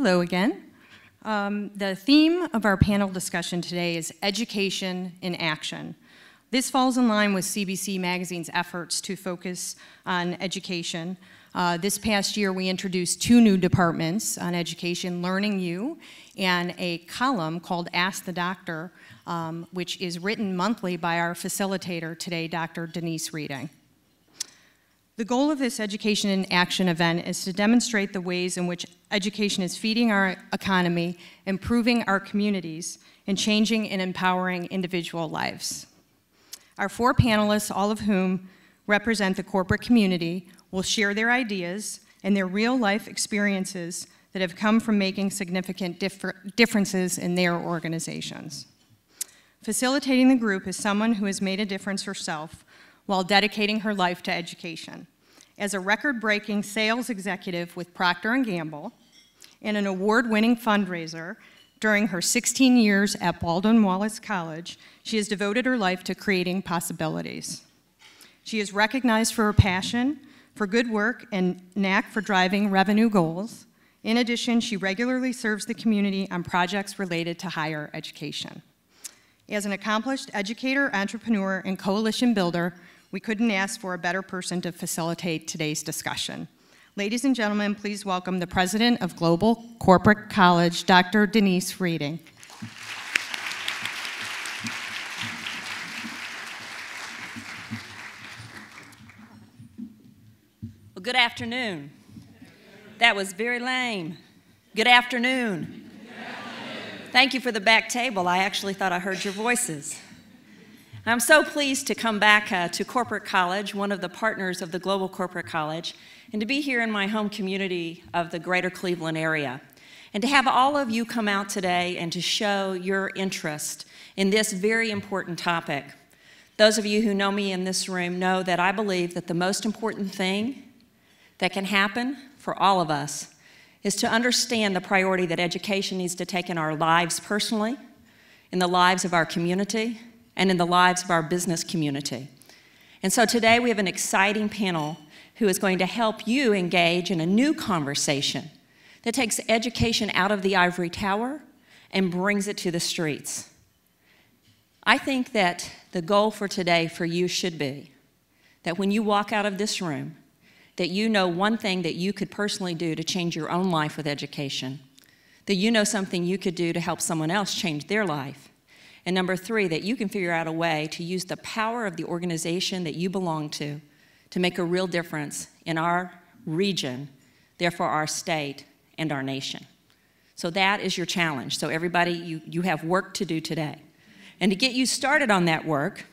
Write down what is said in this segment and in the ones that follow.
Hello again. The theme of our panel discussion today is Education in Action. This falls in line with CBC Magazine's efforts to focus on education. This past year, we introduced 2 new departments on education, Learning You, and a column called Ask the Doctor, which is written monthly by our facilitator today, Dr. Denise Reading. The goal of this Education in Action event is to demonstrate the ways in which education is feeding our economy, improving our communities, and changing and empowering individual lives. Our 4 panelists, all of whom represent the corporate community, will share their ideas and their real-life experiences that have come from making significant differences in their organizations. Facilitating the group is someone who has made a difference herself while dedicating her life to education. As a record-breaking sales executive with Procter & Gamble and an award-winning fundraiser during her 16 years at Baldwin Wallace College, she has devoted her life to creating possibilities. She is recognized for her passion for good work and knack for driving revenue goals. In addition, she regularly serves the community on projects related to higher education. As an accomplished educator, entrepreneur, and coalition builder, we couldn't ask for a better person to facilitate today's discussion. Ladies and gentlemen, please welcome the president of Global Corporate College, Dr. Denise Reading. Well, good afternoon. That was very lame. Good afternoon. Thank you for the back table. I actually thought I heard your voices. I'm so pleased to come back to Corporate College, one of the partners of the Global Corporate College, and to be here in my home community of the greater Cleveland area. And to have all of you come out today and to show your interest in this very important topic. Those of you who know me in this room know that I believe that the most important thing that can happen for all of us is to understand the priority that education needs to take in our lives personally, in the lives of our community, and in the lives of our business community. And so today we have an exciting panel who is going to help you engage in a new conversation that takes education out of the ivory tower and brings it to the streets. I think that the goal for today for you should be that when you walk out of this room, that you know one thing that you could personally do to change your own life with education, that you know something you could do to help someone else change their life, and number 3, that you can figure out a way to use the power of the organization that you belong to make a real difference in our region, therefore our state and our nation. So that is your challenge. So everybody, you have work to do today. And to get you started on that work,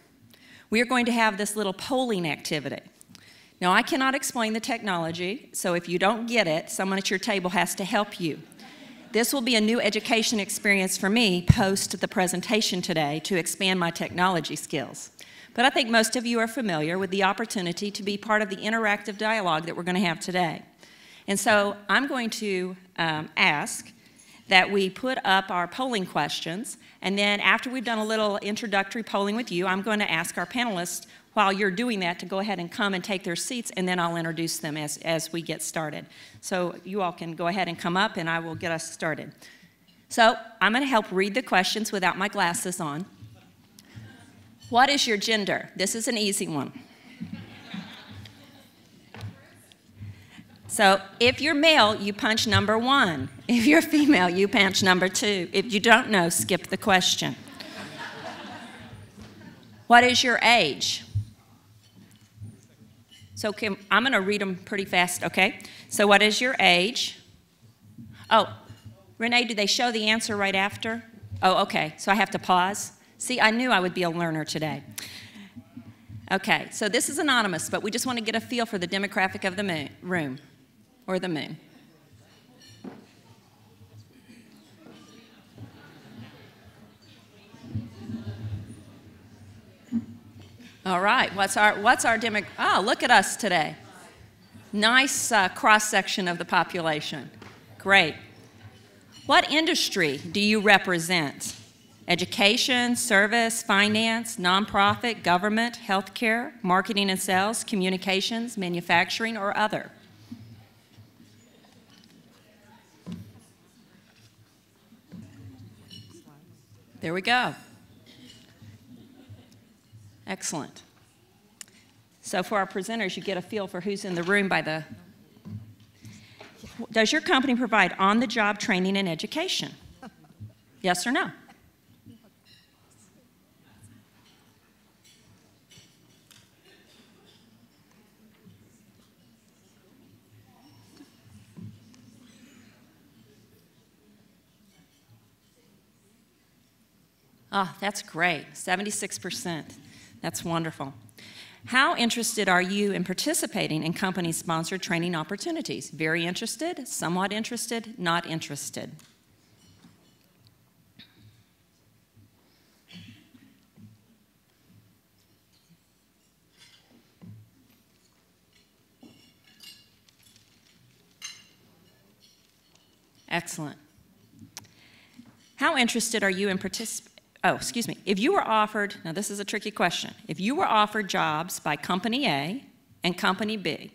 we are going to have this little polling activity. Now, I cannot explain the technology, so if you don't get it, someone at your table has to help you. This will be a new education experience for me post the presentation today to expand my technology skills. But I think most of you are familiar with the opportunity to be part of the interactive dialogue that we're going to have today. And so I'm going to ask that we put up our polling questions, and then after we've done a little introductory polling with you, I'm going to ask our panelists while you're doing that to go ahead and come and take their seats, and then I'll introduce them as we get started. So you all can go ahead and come up, and I will get us started. So I'm going to help read the questions without my glasses on. What is your gender? This is an easy one. So if you're male, you punch number 1. If you're female, you punch number 2. If you don't know, skip the question. What is your age? So I'm going to read them pretty fast, okay? So what is your age? Oh, Renee, do they show the answer right after? Oh, okay, so I have to pause? See, I knew I would be a learner today. Okay, so this is anonymous, but we just want to get a feel for the demographic of the room, or the moon. All right, what's our demographic? Oh, look at us today. Nice cross-section of the population. Great. What industry do you represent? Education, service, finance, nonprofit, government, healthcare, marketing and sales, communications, manufacturing, or other? There we go. Excellent. So for our presenters, you get a feel for who's in the room by the... Does your company provide on-the-job training and education? Yes or no? Oh, that's great, 76%. That's wonderful. How interested are you in participating in company-sponsored training opportunities? Very interested, somewhat interested, not interested. Excellent. How interested are you in if you were offered, now this is a tricky question, if you were offered jobs by Company A and Company B,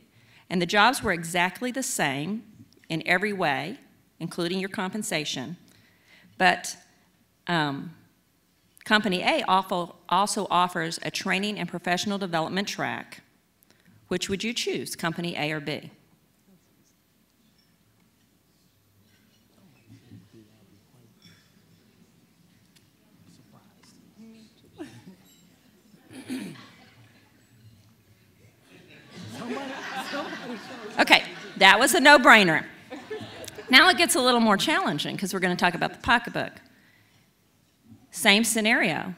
and the jobs were exactly the same in every way, including your compensation, but Company A also offers a training and professional development track, which would you choose, Company A or B? Okay, that was a no-brainer. Now it gets a little more challenging because we're going to talk about the pocketbook. Same scenario,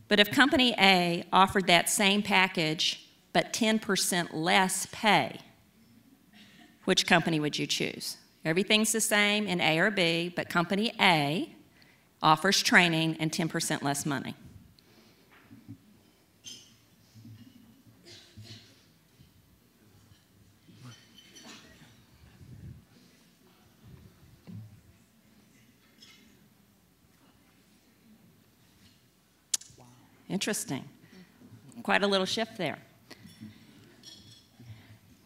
but if Company A offered that same package but 10% less pay, which company would you choose? Everything's the same in A or B, but Company A offers training and 10% less money. Interesting. Quite a little shift there.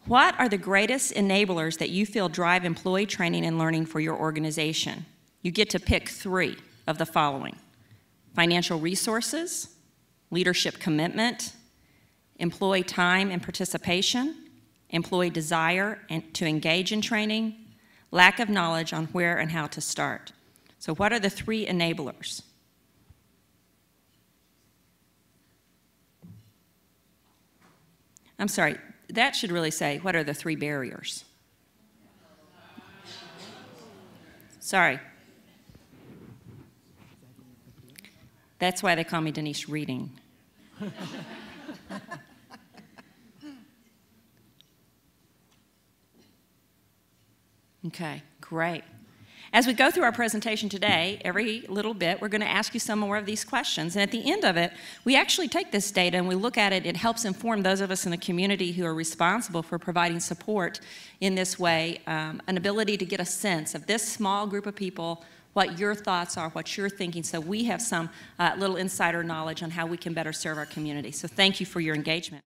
What are the greatest enablers that you feel drive employee training and learning for your organization? You get to pick 3 of the following: financial resources, leadership commitment, employee time and participation, employee desire to engage in training, lack of knowledge on where and how to start. So what are the 3 enablers? I'm sorry, that should really say, what are the 3 barriers? Sorry. That's why they call me Denise Reading. Okay, great. As we go through our presentation today, every little bit, we're going to ask you some more of these questions. And at the end of it, we actually take this data and we look at it. It helps inform those of us in the community who are responsible for providing support in this way, an ability to get a sense of this small group of people, what your thoughts are, what you're thinking, so we have some little insider knowledge on how we can better serve our community. So thank you for your engagement.